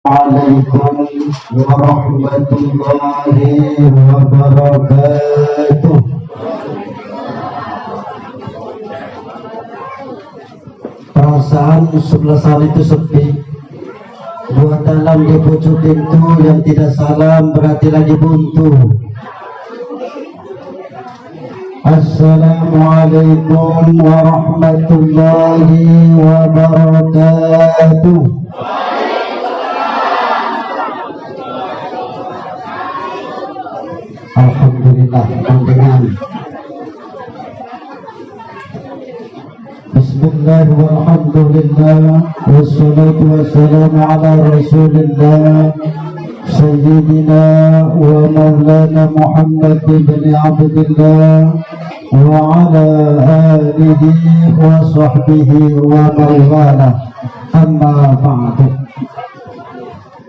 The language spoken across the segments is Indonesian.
Assalamualaikum warahmatullahi wabarakatuh. Perasaan sebelah sana itu sepi. Dua dalam di pucuk pintu, yang tidak salam berarti lagi buntu. Assalamualaikum warahmatullahi wabarakatuh. Alhamdulillah, dengan Bismillah walhamdulillah wassalatu wassalamu ala rasulillah Sayyidina wa maulana Muhammad ibn Abdullah wa ala alihi wa sahbihi wa maulana, amma ba'du.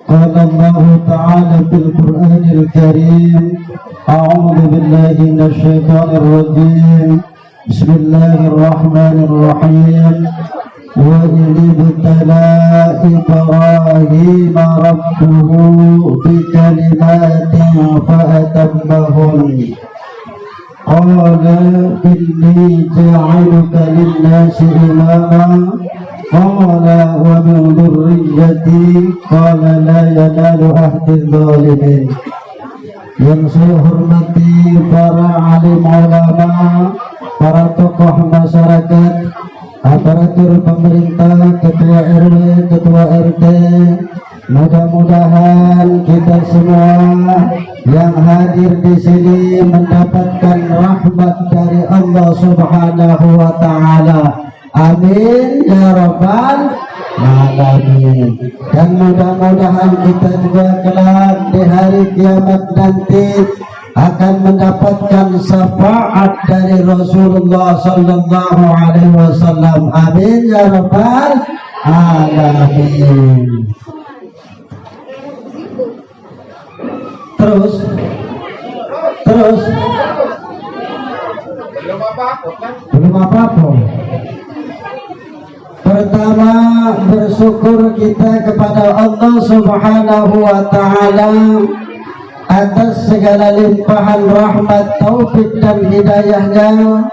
Qala Allah ta'ala fil Qur'anil Karim, a'udzu billahi minasy syaithanir rajim. Bismillahirrahmanirrahim. Wa idh ibtala Ibrahima rabbuhu bikalimatin fa'atammahun. Qala inni ja'iluka lin-nasi imama. Qala wa min dhurriyyati. Qala la yanalu ahdi dzalimin. Yang saya hormati para alim ulama, para tokoh masyarakat, aparatur pemerintah, ketua RW, ketua RT, mudah-mudahan kita semua yang hadir di sini mendapatkan rahmat dari Allah Subhanahu wa Ta'ala. Amin ya rabbal alamin. Dan mudah-mudahan kita juga kelak di hari kiamat nanti akan mendapatkan syafaat dari Rasulullah sallallahu alaihi wasallam. Amin ya rabbal alamin. Terus belum apa-apa. Pertama, bersyukur kita kepada Allah Subhanahu wa Ta'ala atas segala limpahan rahmat, taufik dan hidayahnya,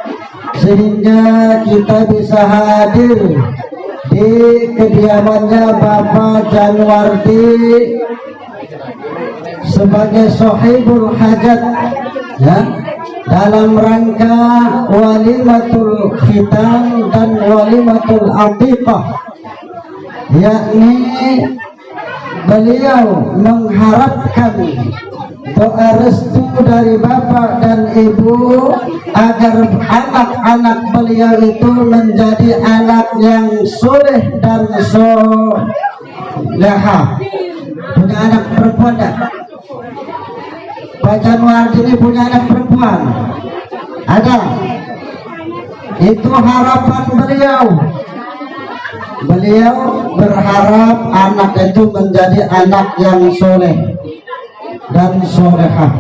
sehingga kita bisa hadir di kediamannya Bapak Januardi sebagai sahibul hajat, ya, dalam rangka walimatul khitan dan walimatul aqiqah, yakni beliau mengharapkan doa restu dari bapak dan ibu agar anak-anak beliau itu menjadi anak yang soleh dan solehah. Punya anak perempuan tak? Pak Januardi ini punya anak perempuan? Ada? Itu harapan beliau. Beliau berharap anak itu menjadi anak yang soleh dan solehah.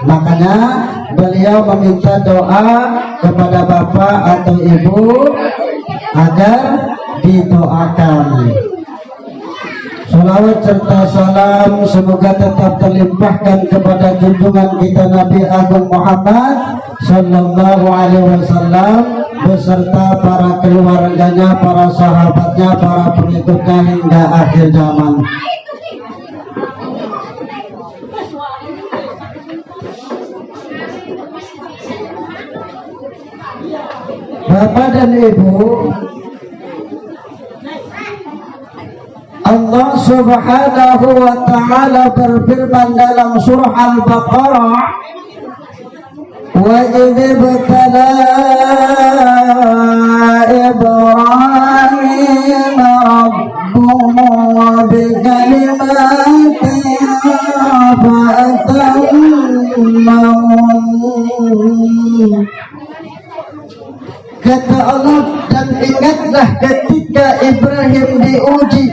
Makanya beliau meminta doa kepada bapak atau ibu agar didoakan. Salawat serta salam semoga tetap terlimpahkan kepada junjungan kita Nabi Agung Muhammad sallallahu alaihi wasallam beserta para keluarganya, para sahabatnya, para pengikutnya hingga akhir zaman. Bapak dan Ibu, Allah Subhanahu wa Ta'ala berfirman dalam surah Al-Baqarah, wa idh ibtala Ibrahim rabbuhu bikalimatin fa'atammahun. Kata Allah, dan ingatlah ketika Ibrahim diuji,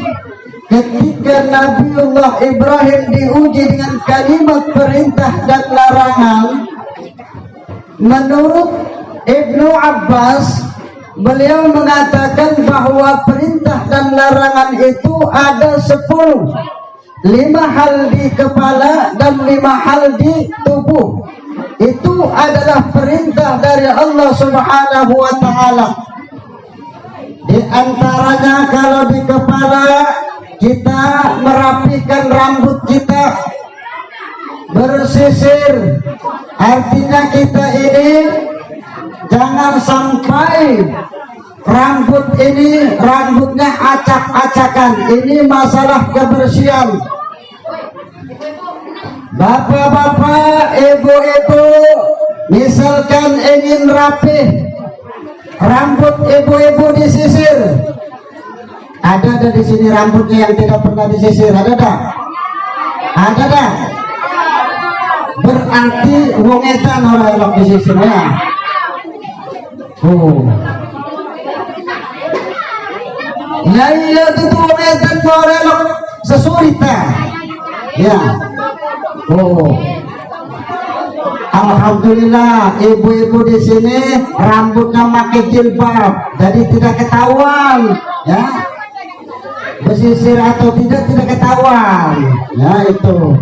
ketika Nabiullah Ibrahim diuji dengan kalimat perintah dan larangan. Menurut Ibnu Abbas, beliau mengatakan bahwa perintah dan larangan itu ada 10. 5 hal di kepala dan 5 hal di tubuh. Itu adalah perintah dari Allah Subhanahu wa ta'ala. Di antaranya kalau di kepala kita merapikan rambut kita, bersisir. Artinya kita ini jangan sampai rambutnya acak-acakan. Ini masalah kebersihan. Bapak-bapak, ibu-ibu, misalkan ingin rapih, rambut ibu-ibu disisir. Ada di sini rambutnya yang tidak pernah disisir? Ada dah? Ada dah? Berarti wong edan ora elok disisirnya. Ya iya itu wong edan ora elok sesurita. Ya. Alhamdulillah ibu-ibu di sini rambutnya pakai jilbab, jadi tidak ketahuan, ya. Bersisir atau tidak ketahuan, ya itu.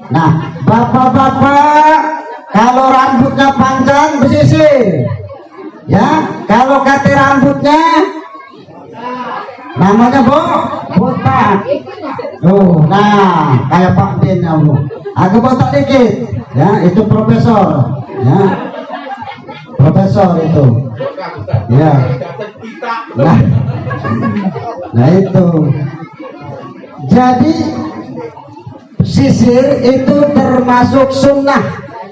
Nah, bapak-bapak kalau rambutnya panjang bersisir, ya. Kalau kata rambutnya namanya botak. Nah kayak Pak Ben agak botak dikit, ya itu profesor, ya profesor itu, ya. Nah itu. Jadi sisir itu termasuk sunnah,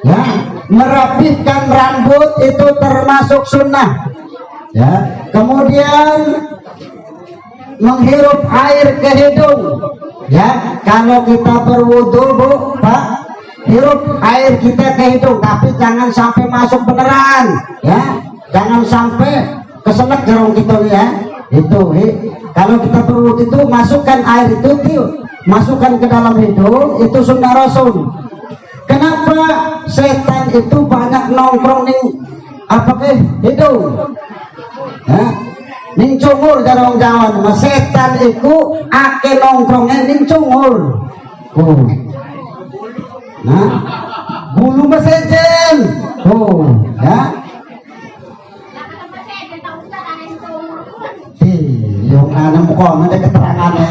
ya. Merapihkan rambut itu termasuk sunnah, ya. Kemudian menghirup air ke hidung, ya. Kalau kita berwudu, Bu, Pak, hirup air kita ke hidung, tapi jangan sampai masuk beneran, ya. Jangan sampai keselak jarong kita, ya. Itu, kalau kita berwudu itu masukkan air itu, masukkan ke dalam hidung, itu sunnah Rasul. Kenapa setan itu banyak nongkrong nih hidung, ya? Ning cungur jarong jawan, setan itu ake nongkrongnya ning cungur. Nah, bulu mesejen. Ya. Yung anak mo ko, ada keterangannya.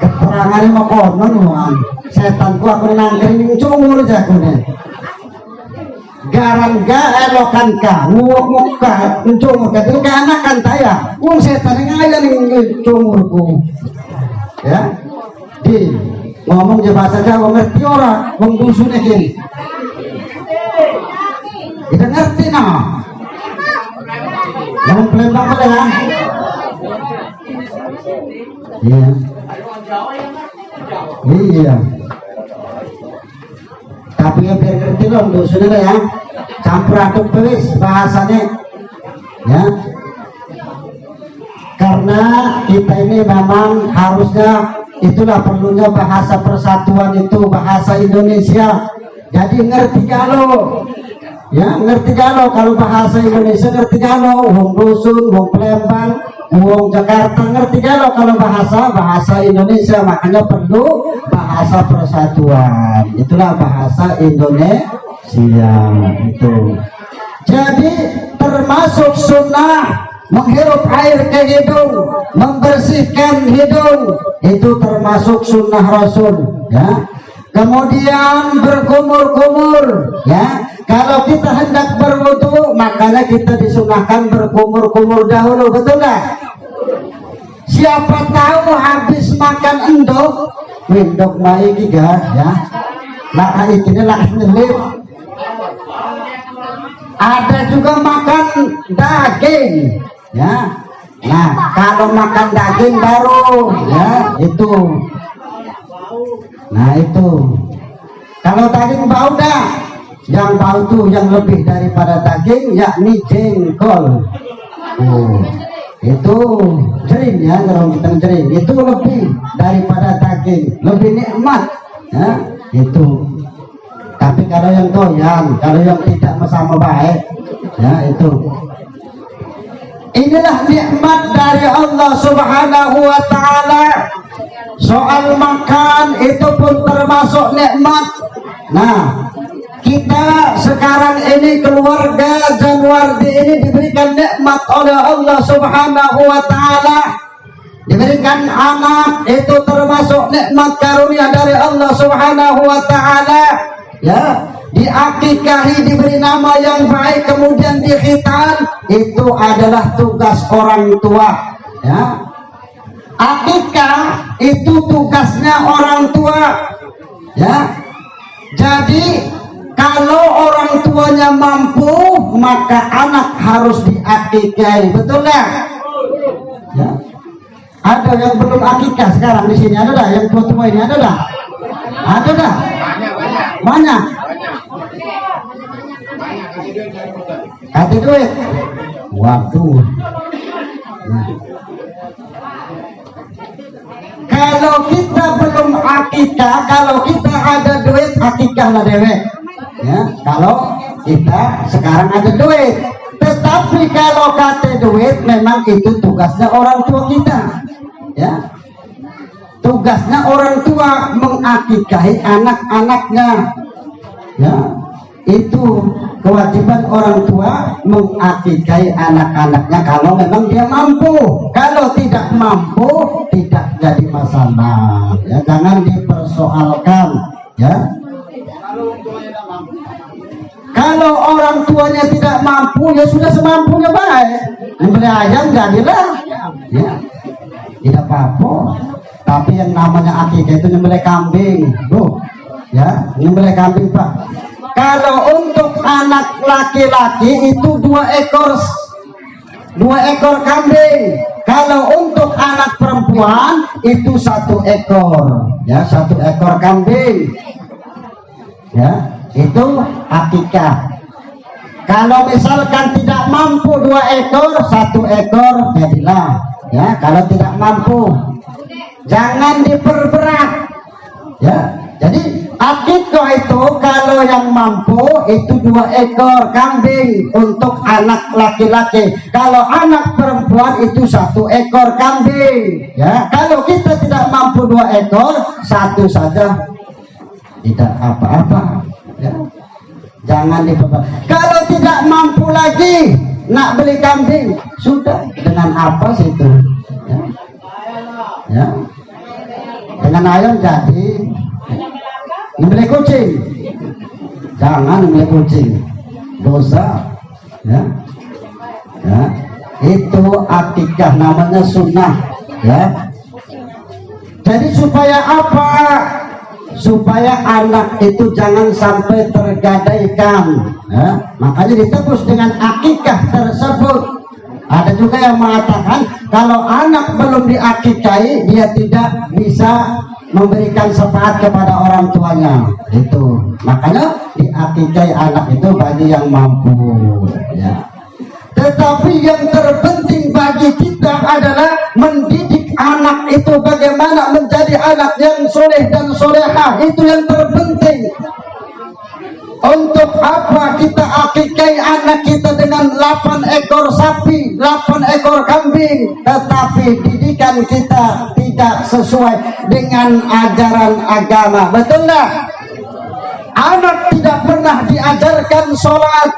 Keterangannya mo ko, setan ku aku nangkring ning cungur jakune. Garangga elokan ka nguwok muka mencungur ka itu keanakan taya wong setan yang ada ning cungurku, ya. Di ngomong je bahasa Jawa ngerti ora wong dusun iki kita ngerti nah yang Palembang ada kan, iya. Tapi ya biar ngerti dong dusunnya, ya. Campur aduk tulis bahasanya, ya. Karena kita ini memang harusnya itulah perlunya bahasa persatuan itu bahasa Indonesia. Jadi ngerti kalau, ya ngerti kalau bahasa Indonesia ngerti kalau wong dusun, wong Palembang, wong Jakarta ngerti kalau bahasa Indonesia, makanya perlu bahasa persatuan. Itulah bahasa Indonesia itu. Jadi termasuk sunnah menghirup air ke hidung, membersihkan hidung, itu termasuk sunnah Rasul, ya. Kemudian berkumur-kumur, ya. Kalau kita hendak berwudu, makanya kita disunahkan berkumur-kumur dahulu, betul nggak? Siapa tahu habis makan endok mai giga, ya. Lah ini lah nyelip. Ada juga makan daging, ya. Nah, kalau makan daging baru, ya, itu. Nah, itu. Kalau daging bau dah, yang bau tuh yang lebih daripada daging, yakni jengkol. Itu jering, ya, kalau kita jering, itu lebih daripada daging, lebih nikmat, ya, itu. Tapi kalau yang goyang, kalau yang tidak sama baik, ya itu. Inilah nikmat dari Allah Subhanahu wa ta'ala. Soal makan itu pun termasuk nikmat. Nah, kita sekarang ini keluarga Janwardi ini diberikan nikmat oleh Allah Subhanahu wa ta'ala. Diberikan anak itu termasuk nikmat karunia dari Allah Subhanahu wa ta'ala. Ya, diakikahi, diberi nama yang baik, kemudian dikhitan, itu adalah tugas orang tua. Ya, akikah itu tugasnya orang tua. Ya, jadi kalau orang tuanya mampu, maka anak harus diakikahi, betul nggak? Ya. Ada yang belum akikah sekarang di sini, ada dah? Yang tua-tua ini ada dah? Ada dah? Banyak. Kasih duit. Waduh. Nah. Kalau kita belum akikah, kalau kita ada duit, akikahlah dewek. Ya, kalau kita sekarang ada duit. Tetapi kalau kata duit, memang itu tugasnya orang tua kita. Ya, tugasnya orang tua mengakikahi anak-anaknya. Ya, itu kewajiban orang tua mengakikahi anak-anaknya kalau memang dia mampu. Kalau tidak mampu, tidak jadi masalah. Ya, jangan dipersoalkan. Ya, kalau orang tuanya tidak mampu, ya sudah semampunya baik. Membeli ayam jadilah. Ya, tidak apa-apa. Tapi yang namanya akikah itu nyembelih kambing, tuh. Ya, nyembelih kambing, Pak. Kalau untuk anak laki-laki itu 2 ekor kambing. Kalau untuk anak perempuan itu 1 ekor. Ya, 1 ekor kambing. Ya, itu akikah. Kalau misalkan tidak mampu 2 ekor, 1 ekor jadilah. Ya, kalau tidak mampu, jangan diperberat. Ya, jadi akikah itu kalau yang mampu itu 2 ekor kambing untuk anak laki-laki. Kalau anak perempuan itu 1 ekor kambing. Ya, kalau kita tidak mampu 2 ekor, 1 saja tidak apa-apa. Ya, jangan diperberat. Kalau tidak mampu lagi nak beli kambing, sudah dengan apa situ? Ya, ya, dengan ayam jadi. Membeli kucing, jangan membeli kucing, dosa. Ya, ya, itu akikah, namanya sunnah. Ya, jadi supaya apa? Supaya anak itu jangan sampai tergadaikan. Ya, makanya ditebus dengan akikah tersebut. Ada juga yang mengatakan kalau anak belum diakikahi, dia tidak bisa memberikan syafaat kepada orang tuanya. Itu makanya diakikahi anak itu bagi yang mampu. Ya, tetapi yang terpenting bagi kita adalah mendidik anak itu bagaimana menjadi anak yang soleh dan solehah. Itu yang terpenting. Untuk apa kita akikahi anak kita dengan 8 ekor sapi, 8 ekor kambing, tetapi didikan kita tidak sesuai dengan ajaran agama? Betul enggak? Anak tidak pernah diajarkan sholat,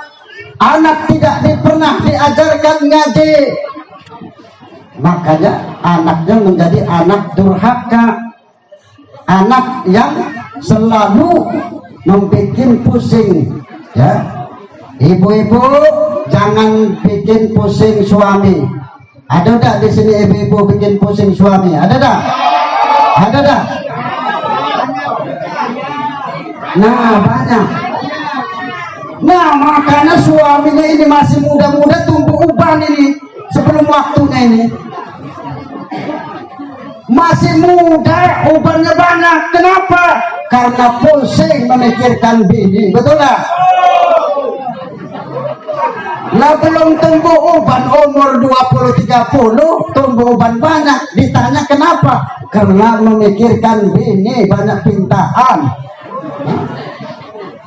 anak tidak pernah diajarkan ngaji, makanya anaknya menjadi anak durhaka, anak yang selalu membuat pusing. Ya, ibu-ibu jangan bikin pusing suami. Ada tak di sini ibu-ibu bikin pusing suami? Ada tak? Ada tak? Nah, banyak. Nah, makanya suaminya ini masih muda-muda tumbuh uban ini sebelum waktunya ini. Masih muda, ubannya banyak. Kenapa? Karena pusing memikirkan bini. Betul lah? Lah belum tumbuh uban umur 20-30 tumbuh uban banyak. Ditanya kenapa? Karena memikirkan bini, banyak pintaan.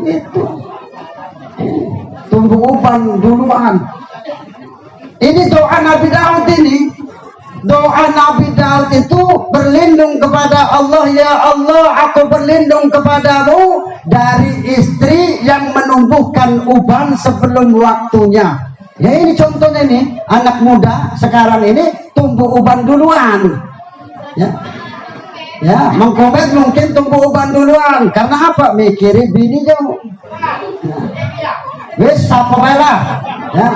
Itu tumbuh uban duluan. Ini doa Nabi Daud ini. Doa Nabi Daud itu berlindung kepada Allah, ya Allah, aku berlindung kepadamu dari istri yang menumbuhkan uban sebelum waktunya. Ya ini contohnya ini, anak muda sekarang ini tumbuh uban duluan. Ya, mengkobet mungkin tumbuh uban duluan. Karena apa? Mikirin bini jauh. Wis apa lah. Ya.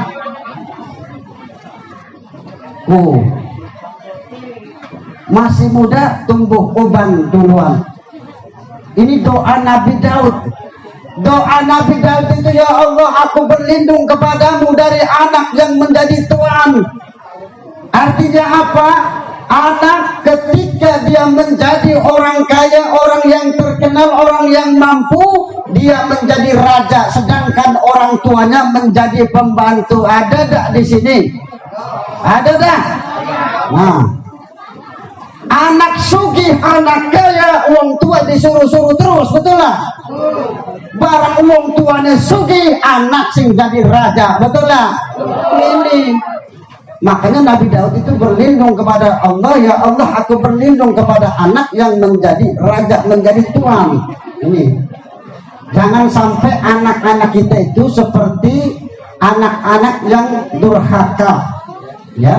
Masih muda tumbuh uban duluan. Ini doa Nabi Daud. Doa Nabi Daud itu, ya Allah, aku berlindung kepadamu dari anak yang menjadi tuan. Artinya apa? Anak ketika dia menjadi orang kaya, orang yang terkenal, orang yang mampu, dia menjadi raja, sedangkan orang tuanya menjadi pembantu. Ada tak di sini? Ada tak? Nah, anak sugih, anak kaya, uang tua disuruh-suruh terus, betul lah? Barang uang tuanya sugih, anak sing jadi raja, betul lah? Ini makanya Nabi Daud itu berlindung kepada Allah, ya Allah, aku berlindung kepada anak yang menjadi raja, menjadi tuan. Ini jangan sampai anak-anak kita itu seperti anak-anak yang durhaka, ya.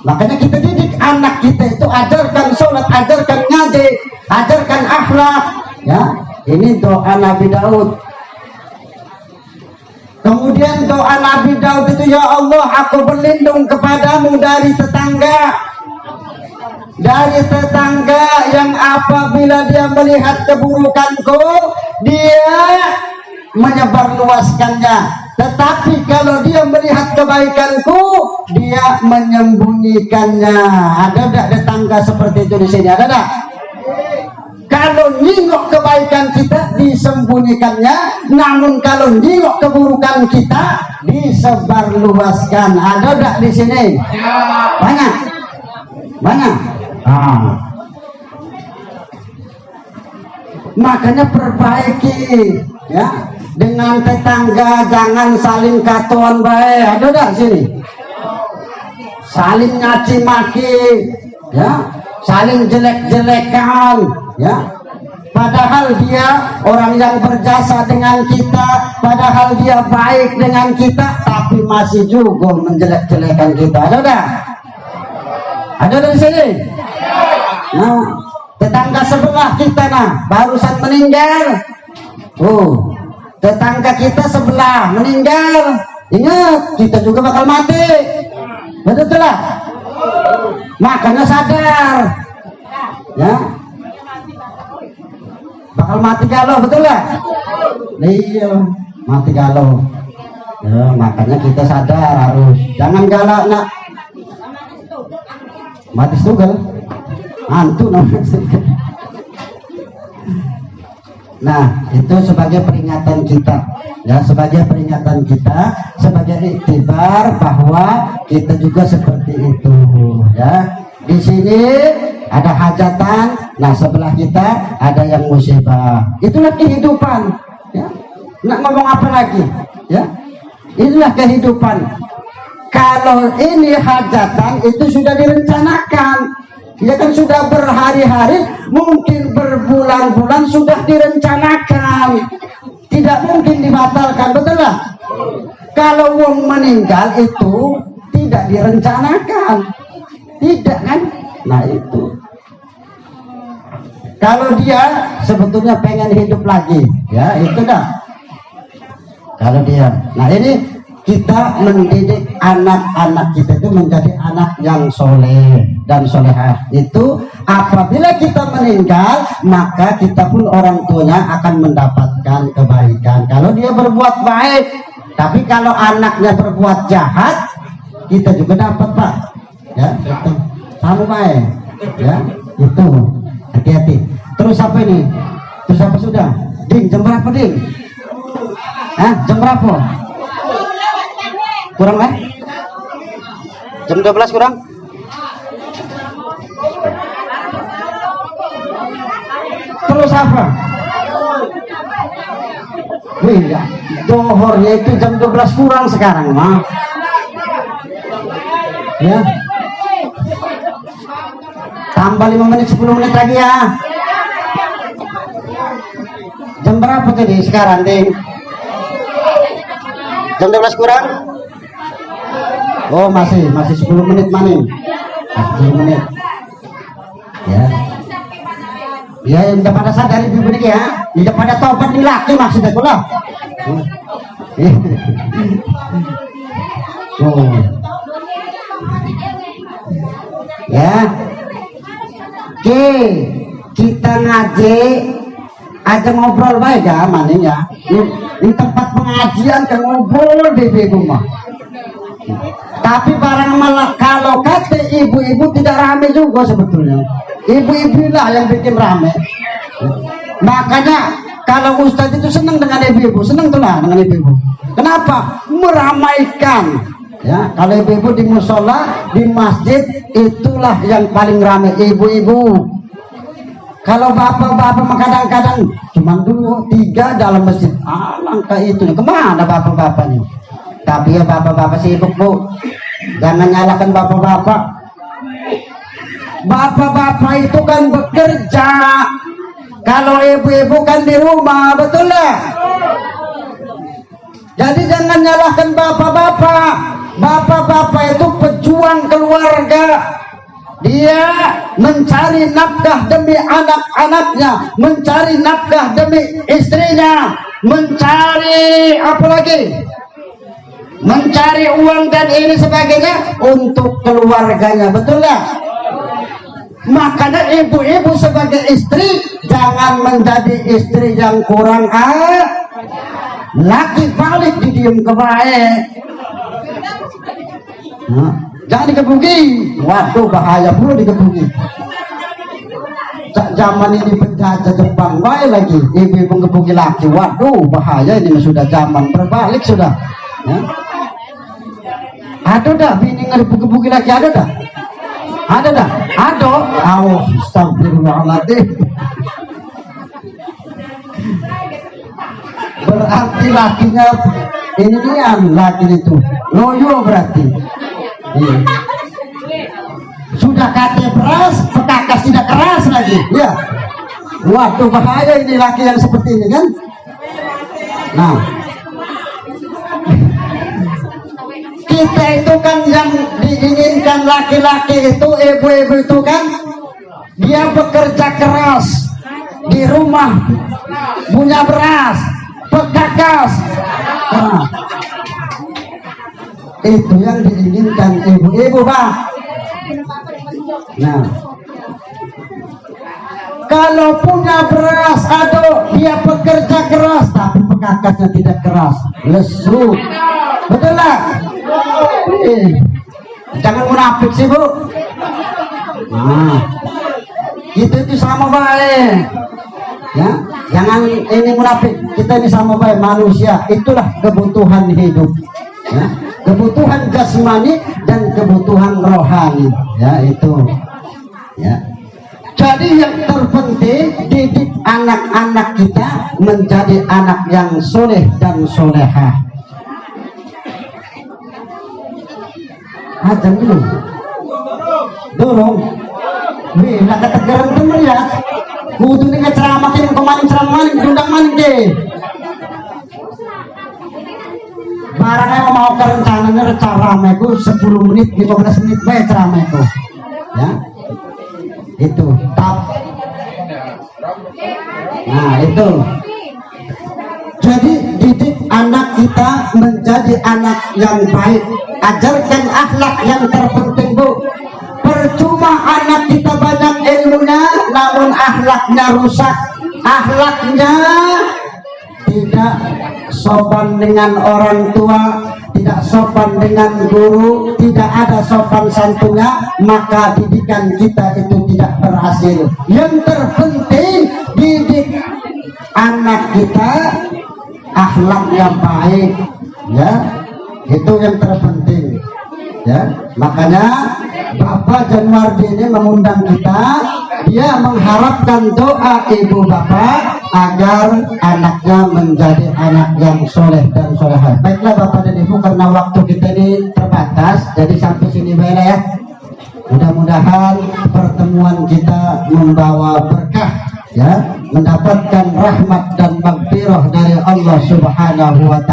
Makanya kita didik anak kita itu, ajarkan sholat, ajarkan ngaji, ajarkan akhlak, ya. Ini doa Nabi Daud. Kemudian doa Nabi Daud itu, ya Allah, aku berlindung kepadamu dari tetangga. Dari tetangga yang apabila dia melihat keburukanku, dia menyebarluaskannya. Tetapi kalau dia melihat kebaikanku, dia menyembunyikannya. Ada tidak tetangga seperti itu di sini? Ada tidak? Kalau nengok kebaikan kita, disembunyikannya. Namun kalau nengok keburukan kita, disebarluaskan. Ada tidak di sini? Banyak, banyak. Makanya perbaiki, ya. Dengan tetangga jangan saling katuan baik. Ada tidak sini? Saling nyaci maki, ya. Saling jelek-jelekan, ya. Padahal dia orang yang berjasa dengan kita, padahal dia baik dengan kita, tapi masih juga menjelek-jelekan kita. Ada tak? Ada di sini? Nah, tetangga sebelah kita barusan meninggal. Tetangga kita sebelah meninggal. Ingat, kita juga bakal mati. Betul lah? Makanya sadar, ya, bakal mati galau, betul lah? Iya, mati galau. Ya, makanya kita sadar harus jangan galau nak. Mati tunggal, hantu namanya. Nah, itu sebagai peringatan kita, ya, sebagai peringatan kita, sebagai iktibar bahwa kita juga seperti itu, ya. Di sini ada hajatan, nah sebelah kita ada yang musibah. Itulah kehidupan, ya. Nak ngomong apa lagi, ya? Inilah kehidupan. Kalau ini hajatan itu sudah direncanakan. Ya kan, sudah berhari-hari, mungkin berbulan-bulan sudah direncanakan, tidak mungkin dibatalkan, betul lah? Kalau wong meninggal itu tidak direncanakan, tidak kan? Nah itu, kalau dia sebetulnya pengen hidup lagi, ya itu dah. Kalau dia, nah ini kita mendidik anak-anak kita itu menjadi anak yang soleh dan solehah. Itu apabila kita meninggal, maka kita pun orang tuanya akan mendapatkan kebaikan kalau dia berbuat baik. Tapi kalau anaknya berbuat jahat, kita juga dapat, Pak, ya itu sama baik, ya itu hati-hati. Terus apa ini? Terus apa sudah? Ding, jam berapa Ding? Jam berapa? Kurang kan? Jam 12 kurang? Terus apa? Iya, dohornya itu jam 12 kurang sekarang, mah. Ya. Tambah 5 menit 10 menit lagi ya. Jam berapa tadi sekarang, Ting? Jam 12 kurang? Oh, masih 10 menit maning. 10 menit. Ya. Ya, yang udah pada sadar ibu ini ya. Udah pada tobat nih laki maksudnya pula. Oh. Ya. Oke, kita ngaji aja ngobrol baik ya, maning ya. Ini tempat pengajian kan ngobrol di rumah. Tapi barang malah kalau kata ibu-ibu tidak rame juga sebetulnya. Ibu-ibu lah yang bikin rame. Makanya kalau ustadz itu senang dengan ibu-ibu, senang tuh lah dengan ibu-ibu. Kenapa? Meramaikan. Ya, kalau ibu-ibu di musola, di masjid, itulah yang paling rame ibu-ibu. Kalau bapak-bapak kadang-kadang cuma dulu 3 dalam masjid. Langkah itu kemana bapak-bapaknya? Tapi ya bapak-bapak sibuk, Bu. Jangan nyalakan bapak-bapak. Bapak-bapak itu kan bekerja. Kalau ibu-ibu kan di rumah, betul lah. Jadi jangan nyalahkan bapak-bapak. Bapak-bapak itu pejuang keluarga. Dia mencari nafkah demi anak-anaknya, mencari nafkah demi istrinya, mencari apa lagi? Mencari uang dan ini sebagainya untuk keluarganya, betul lah. Makanya ibu-ibu sebagai istri jangan menjadi istri yang kurang laki balik didiem ke baik. Jangan dikebuki. Waduh, bahaya pula dikebuki. Zaman ini penjajah Jepang baik lagi ibu-ibu ngebuki laki. Waduh, bahaya ini, sudah zaman berbalik sudah ya. Ada dah bini ngebuki laki, ada dah. Ada. Astagfirullahaladzim. Berarti lakinya ini dia laki itu loyo berarti. Iya. Sudah kate beras, pekakas tidak keras lagi. Ya. Waduh, bahaya ini laki yang seperti ini kan. Nah, kita itu kan yang diinginkan laki-laki itu, ibu-ibu itu kan dia bekerja keras di rumah, punya beras, pekakas. Nah, itu yang diinginkan ibu-ibu, Pak. Nah, kalau punya beras, aduh, dia bekerja keras tapi pekakasnya tidak keras, lesu, betul lah. Jangan munafik sih, Bu. Nah, itu sama baik ya, jangan ini munafik. Kita ini sama baik manusia, itulah kebutuhan hidup ya, kebutuhan jasmani dan kebutuhan rohani ya, itu ya. Jadi yang terpenting didik anak-anak kita menjadi anak yang soleh dan solehah. Ajan dulu dorong bila kata gerenteng ya kudu nih ceramakin kemarin diundang maning deh barangnya mau ke rencananya ceramaku 10 menit 15 menit baik ceramaku ya itu tap. Nah itu jadi didik anak kita menjadi anak yang baik, ajarkan akhlak yang terpenting, Bu. Percuma anak kita banyak ilmunya namun akhlaknya rusak, akhlaknya tidak sopan dengan orang tua, tidak sopan dengan guru, tidak ada sopan santunnya, maka didikan kita itu tidak berhasil. Yang terpenting didik anak kita akhlaknya baik ya, itu yang terpenting ya. Makanya Bapak Januardi ini mengundang kita, dia mengharapkan doa ibu bapak agar anaknya menjadi anak yang soleh dan solehah. Baiklah Bapak dan Ibu, karena waktu kita ini terbatas. terbatas, jadi sampai sini baik ya. Mudah-mudahan pertemuan kita membawa berkah, ya, mendapatkan rahmat dan maghfirah dari Allah Subhanahu wa ta'ala.